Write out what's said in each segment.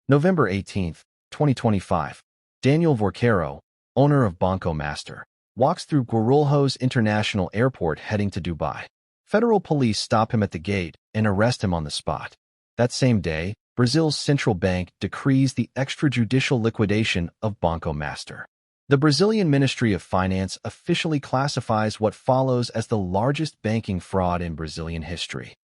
November 18, 2025. Daniel Vorcaro, owner of Banco Master, walks through Guarulhos International Airport heading to Dubai. Federal police stop him at the gate and arrest him on the spot. That same day, Brazil's central bank decrees the extrajudicial liquidation of Banco Master. The Brazilian Ministry of Finance officially classifies what follows as the largest banking fraud in Brazilian history.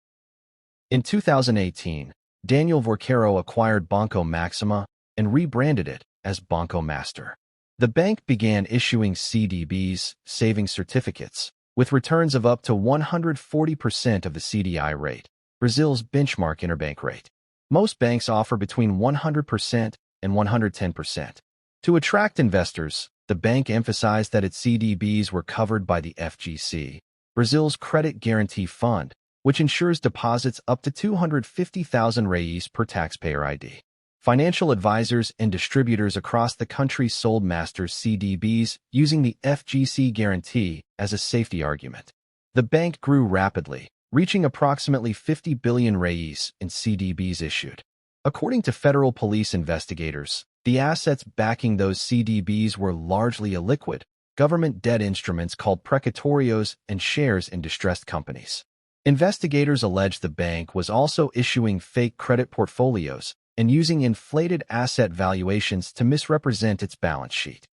In 2018, Daniel Vorcaro acquired Banco Maxima and rebranded it as Banco Master. The bank began issuing CDBs, savings certificates, with returns of up to 140% of the CDI rate, Brazil's benchmark interbank rate. Most banks offer between 100% and 110%. To attract investors, the bank emphasized that its CDBs were covered by the FGC, Brazil's credit guarantee fund, which ensures deposits up to 250,000 reais per taxpayer ID. Financial advisors and distributors across the country sold Master's CDBs using the FGC guarantee as a safety argument. The bank grew rapidly, reaching approximately 50 billion reais in CDBs issued. According to federal police investigators, the assets backing those CDBs were largely illiquid, government debt instruments called precatórios and shares in distressed companies. Investigators allege the bank was also issuing fake credit portfolios and using inflated asset valuations to misrepresent its balance sheet.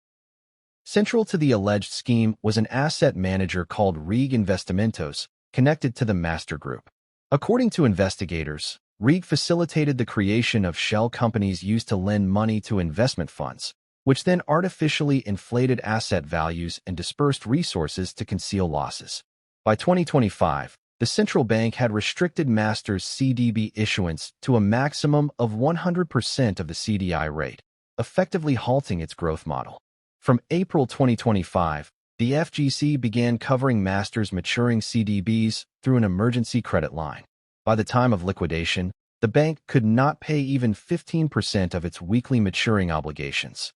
Central to the alleged scheme was an asset manager called Rig Investimentos, connected to the Master Group. According to investigators, Rig facilitated the creation of shell companies used to lend money to investment funds, which then artificially inflated asset values and dispersed resources to conceal losses. By 2025, the central bank had restricted Master's CDB issuance to a maximum of 100% of the CDI rate, effectively halting its growth model. From April 2025, the FGC began covering Master's maturing CDBs through an emergency credit line. By the time of liquidation, the bank could not pay even 15% of its weekly maturing obligations.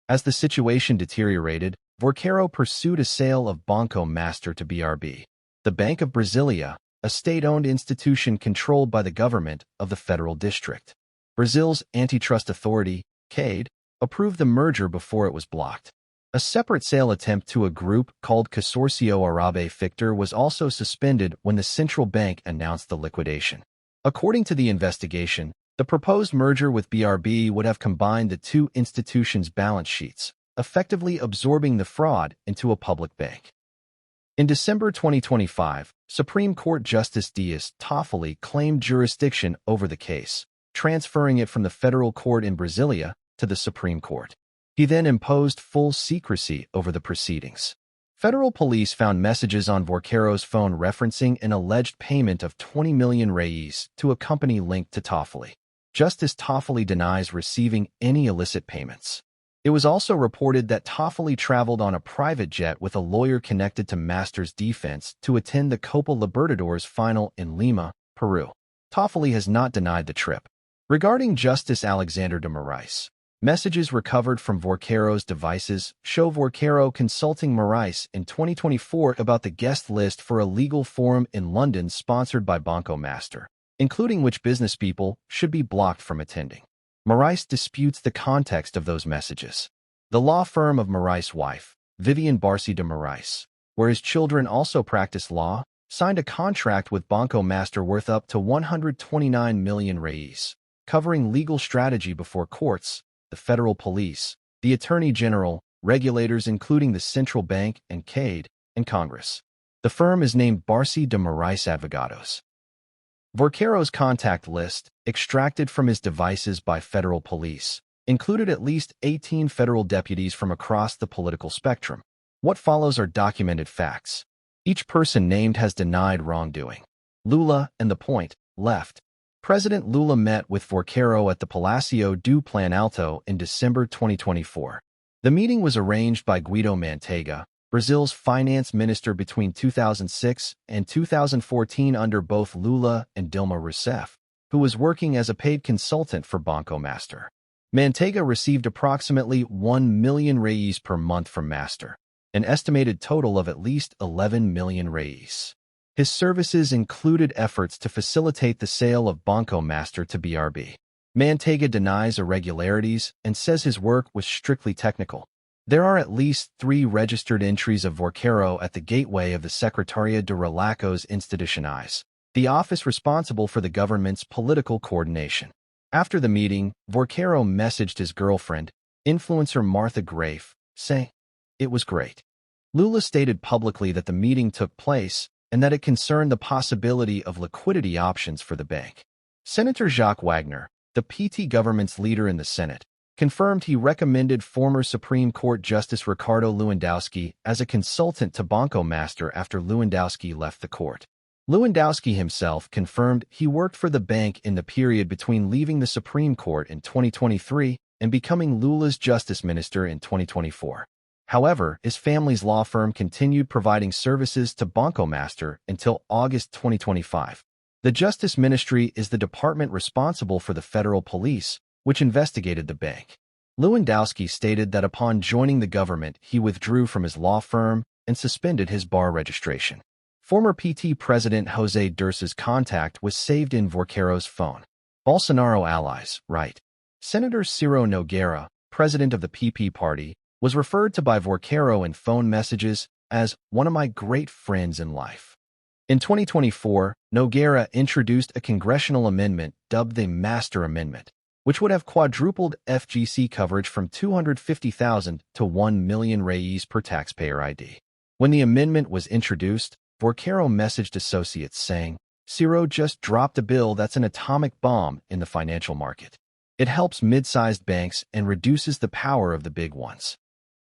As the situation deteriorated, Vorcaro pursued a sale of Banco Master to BRB, the Bank of Brasilia, a state-owned institution controlled by the government of the Federal District. Brazil's antitrust authority, CADE, approved the merger before it was blocked. A separate sale attempt to a group called Consorcio Arabe Fictor was also suspended when the central bank announced the liquidation. According to the investigation, the proposed merger with BRB would have combined the two institutions' balance sheets, effectively absorbing the fraud into a public bank. In December 2025, Supreme Court Justice Dias Toffoli claimed jurisdiction over the case, transferring it from the federal court in Brasilia to the Supreme Court. He then imposed full secrecy over the proceedings. Federal police found messages on Vorcaro's phone referencing an alleged payment of 20 million reais to a company linked to Toffoli. Justice Toffoli denies receiving any illicit payments. It was also reported that Toffoli traveled on a private jet with a lawyer connected to Master's defense to attend the Copa Libertadores final in Lima, Peru. Toffoli has not denied the trip. Regarding Justice Alexander de Moraes, messages recovered from Vorcaro's devices show Vorcaro consulting Moraes in 2024 about the guest list for a legal forum in London sponsored by Banco Master, including which business people should be blocked from attending. Moraes disputes the context of those messages. The law firm of Moraes' wife, Vivian Barsi de Moraes, where his children also practice law, signed a contract with Banco Master worth up to 129 million reais, covering legal strategy before courts, the federal police, the attorney general, regulators including the central bank and CADE, and Congress. The firm is named Barsi de Moraes Advogados. Vorcaro's contact list, extracted from his devices by federal police, included at least 18 federal deputies from across the political spectrum. What follows are documented facts. Each person named has denied wrongdoing. Lula and the point, left. President Lula met with Vorcaro at the Palácio do Planalto in December 2024. The meeting was arranged by Guido Mantega, Brazil's finance minister between 2006 and 2014 under both Lula and Dilma Rousseff, who was working as a paid consultant for Banco Master. Mantega received approximately 1 million reais per month from Master, an estimated total of at least 11 million reais. His services included efforts to facilitate the sale of Banco Master to BRB. Manteiga denies irregularities and says his work was strictly technical. There are at least 3 registered entries of Vorquero at the gateway of the Secretaria de Relações Institucionais, the office responsible for the government's political coordination. After the meeting, Vorquero messaged his girlfriend, influencer Martha Grafe, saying, "It was great." Lula stated publicly that the meeting took place and that it concerned the possibility of liquidity options for the bank. Senator Jacques Wagner, the PT government's leader in the Senate, confirmed he recommended former Supreme Court Justice Ricardo Lewandowski as a consultant to Banco Master after Lewandowski left the court. Lewandowski himself confirmed he worked for the bank in the period between leaving the Supreme Court in 2023 and becoming Lula's justice minister in 2024. However, his family's law firm continued providing services to Banco Master until August 2025. The Justice Ministry is the department responsible for the federal police, which investigated the bank. Lewandowski stated that upon joining the government, he withdrew from his law firm and suspended his bar registration. Former PT President José Dirce's contact was saved in Vorquero's phone. Bolsonaro allies, right? Senator Ciro Nogueira, president of the PP party, was referred to by Vorquero in phone messages as one of my great friends in life. In 2024, Nogueira introduced a congressional amendment dubbed the Master Amendment, which would have quadrupled FGC coverage from 250,000 to 1 million reais per taxpayer ID. When the amendment was introduced, Vorquero messaged associates saying, "Ciro just dropped a bill that's an atomic bomb in the financial market. It helps mid-sized banks and reduces the power of the big ones."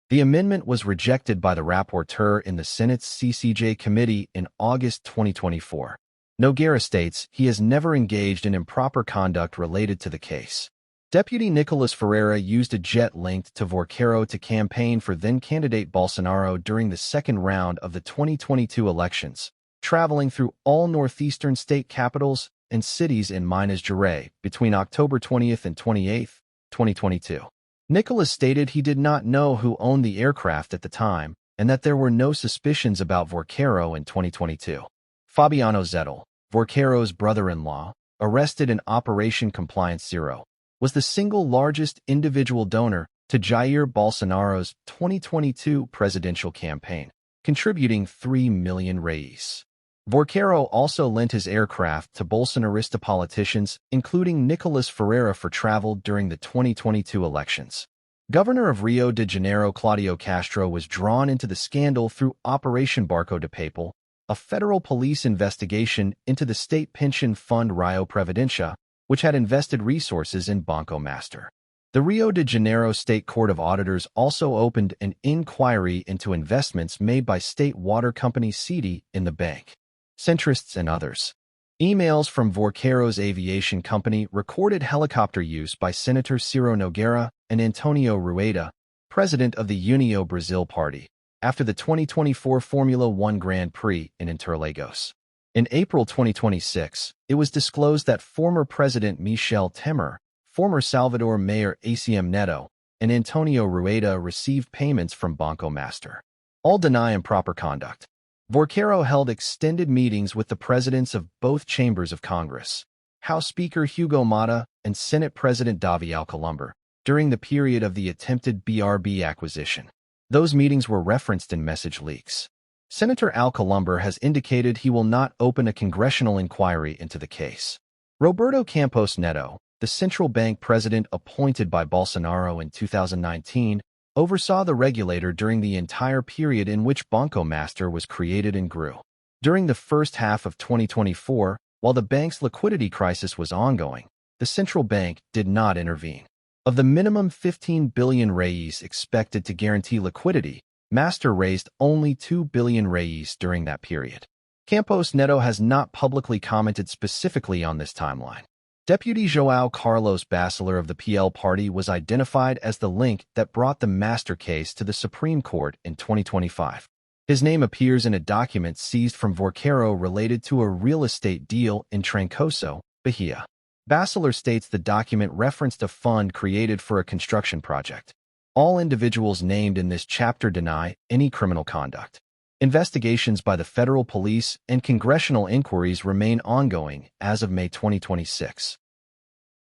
The amendment was rejected by the rapporteur in the Senate's CCJ committee in August 2024. Nogueira states he has never engaged in improper conduct related to the case. Deputy Nicolas Ferreira used a jet linked to Vorquero to campaign for then-candidate Bolsonaro during the second round of the 2022 elections, traveling through all northeastern state capitals and cities in Minas Gerais between October 20th and 28th, 2022. Nicolas stated he did not know who owned the aircraft at the time and that there were no suspicions about Vorquero in 2022. Fabiano Zettel, Vorquero's brother-in-law, arrested in Operation Compliance Zero, was the single largest individual donor to Jair Bolsonaro's 2022 presidential campaign, contributing 3 million reais. Vorquero also lent his aircraft to Bolsonarista politicians, including Nicolas Ferreira, for travel during the 2022 elections. Governor of Rio de Janeiro Claudio Castro was drawn into the scandal through Operation Barco de Papel, a federal police investigation into the state pension fund Rio Previdencia, which had invested resources in Banco Master. The Rio de Janeiro State Court of Auditors also opened an inquiry into investments made by state water company Citi in the bank. Centrists and others. Emails from Vorquero's aviation company recorded helicopter use by Senator Ciro Nogueira and Antonio Rueda, president of the União Brasil party, after the 2024 Formula One Grand Prix in Interlagos. In April 2026, it was disclosed that former President Michel Temer, former Salvador Mayor ACM Neto, and Antonio Rueda received payments from Banco Master. All deny improper conduct. Vorquero held extended meetings with the presidents of both chambers of Congress, House Speaker Hugo Mata and Senate President Davi Alcolumbre, during the period of the attempted BRB acquisition. Those meetings were referenced in message leaks. Senator Alcolumbre has indicated he will not open a congressional inquiry into the case. Roberto Campos Neto, the central bank president appointed by Bolsonaro in 2019, oversaw the regulator during the entire period in which Banco Master was created and grew. During the first half of 2024, while the bank's liquidity crisis was ongoing, the central bank did not intervene. Of the minimum 15 billion reais expected to guarantee liquidity, Master raised only 2 billion reais during that period. Campos Neto has not publicly commented specifically on this timeline. Deputy João Carlos Bachelor of the PL party was identified as the link that brought the Master case to the Supreme Court in 2025. His name appears in a document seized from Vorquero related to a real estate deal in Trancoso, Bahia. Bachelor states the document referenced a fund created for a construction project. All individuals named in this chapter deny any criminal conduct. Investigations by the federal police and congressional inquiries remain ongoing as of May 2026.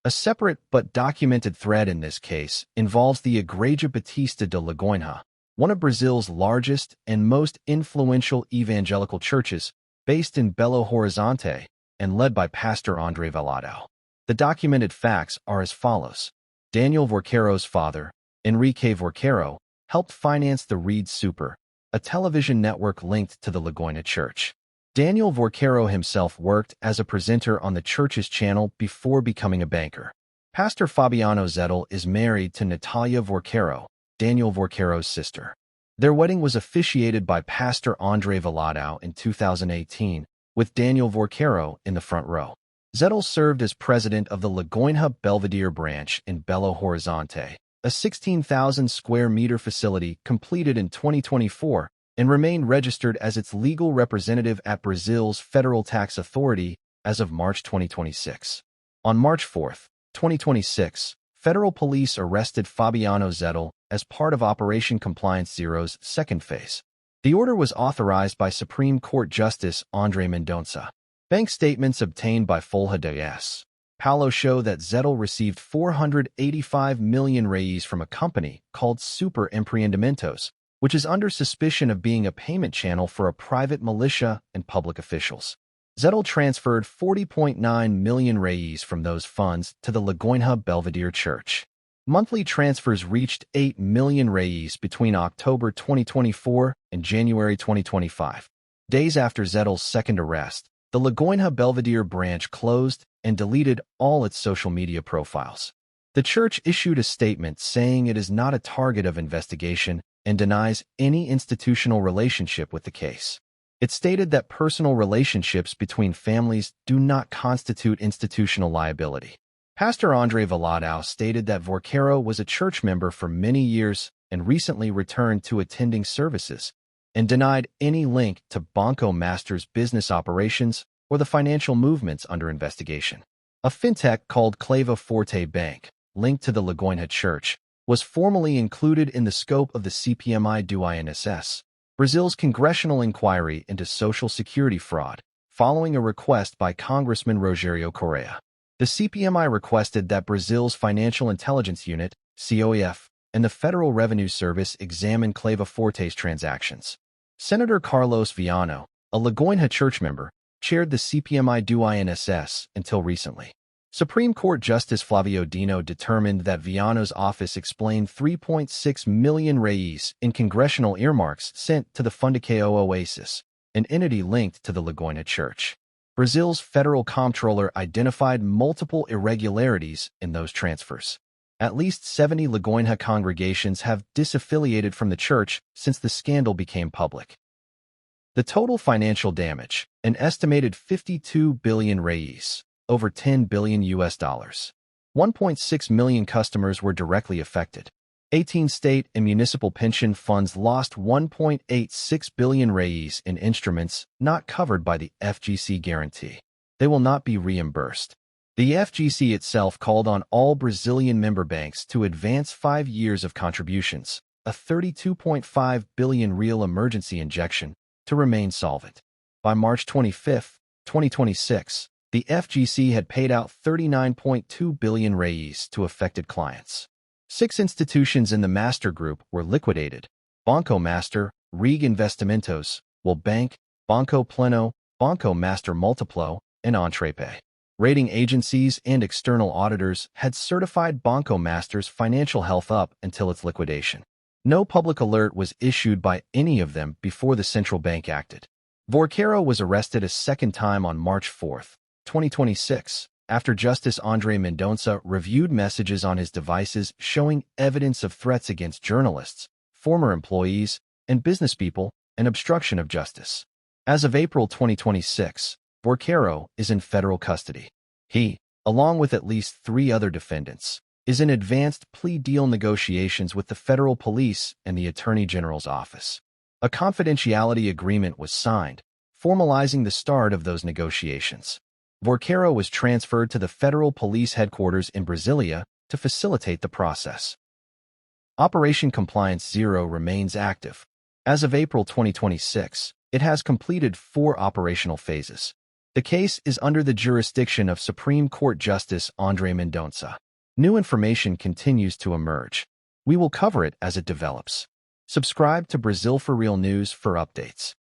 A separate but documented thread in this case involves the Igreja Batista de Lagoinha, one of Brazil's largest and most influential evangelical churches, based in Belo Horizonte and led by Pastor André Velado. The documented facts are as follows. Daniel Vorqueiro's father, Enrique Vorqueiro, helped finance the Reed Super, a television network linked to the Lagoinha Church. Daniel Vorqueiro himself worked as a presenter on the church's channel before becoming a banker. Pastor Fabiano Zettel is married to Natalia Vorqueiro, Daniel Vorqueiro's sister. Their wedding was officiated by Pastor André Velado in 2018, with Daniel Vorqueiro in the front row. Zettel served as president of the Lagoinha Belvedere branch in Belo Horizonte, a 16,000 square meter facility completed in 2024 and remained registered as its legal representative at Brazil's Federal Tax Authority as of March 2026. On March 4, 2026, federal police arrested Fabiano Zettel as part of Operation Compliance Zero's second phase. The order was authorized by Supreme Court Justice André Mendonça. Bank statements obtained by Folha de S. Paulo show that Zettel received 485 million reais from a company called Super Empreendimentos, which is under suspicion of being a payment channel for a private militia and public officials. Zettel transferred 40.9 million reais from those funds to the Lagoinha Belvedere Church. Monthly transfers reached 8 million reais between October 2024 and January 2025. Days after Zettel's second arrest, the Lagoinha Belvedere branch closed and deleted all its social media profiles. The church issued a statement saying it is not a target of investigation and denies any institutional relationship with the case. It stated that personal relationships between families do not constitute institutional liability. Pastor André Velado stated that Vorqueiro was a church member for many years and recently returned to attending services, and denied any link to Banco Master's business operations or the financial movements under investigation. A fintech called Clava Forte Bank, linked to the Lagoinha Church, was formally included in the scope of the CPMI do INSS, Brazil's congressional inquiry into social security fraud, following a request by Congressman Rogério Correa. The CPMI requested that Brazil's Financial Intelligence Unit, COEF, and the Federal Revenue Service examine Clava Forte's transactions. Senator Carlos Viano, a Lagoinha church member, chaired the CPMI do INSS until recently. Supreme Court Justice Flavio Dino determined that Viano's office explained 3.6 million reais in congressional earmarks sent to the Fundação Oasis, an entity linked to the Lagoinha Church. Brazil's federal comptroller identified multiple irregularities in those transfers. At least 70 Lagoinha congregations have disaffiliated from the church since the scandal became public. The total financial damage, an estimated 52 billion reais, over $10 billion US. 1.6 million customers were directly affected. 18 state and municipal pension funds lost 1.86 billion reais in instruments not covered by the FGC guarantee. They will not be reimbursed. The FGC itself called on all Brazilian member banks to advance 5 years of contributions, a 32.5 billion real emergency injection, to remain solvent. By March 25, 2026, the FGC had paid out 39.2 billion reais to affected clients. 6 institutions in the Master Group were liquidated: Banco Master, Rig Investimentos, Will Bank, Banco Pleno, Banco Master Multiplo, and Entrepay. Rating agencies and external auditors had certified Banco Master's financial health up until its liquidation. No public alert was issued by any of them before the central bank acted. Vorqueiro was arrested a second time on March 4, 2026, after Justice André Mendonça reviewed messages on his devices showing evidence of threats against journalists, former employees, and businesspeople, and obstruction of justice. As of April 2026, Vorqueiro is in federal custody. He, along with at least 3 other defendants, is in advanced plea deal negotiations with the federal police and the Attorney General's office. A confidentiality agreement was signed, formalizing the start of those negotiations. Vorqueiro was transferred to the federal police headquarters in Brasília to facilitate the process. Operation Compliance Zero remains active. As of April 2026, it has completed 4 operational phases. The case is under the jurisdiction of Supreme Court Justice Andre Mendonça. New information continues to emerge. We will cover it as it develops. Subscribe to Brazil for Real News for updates.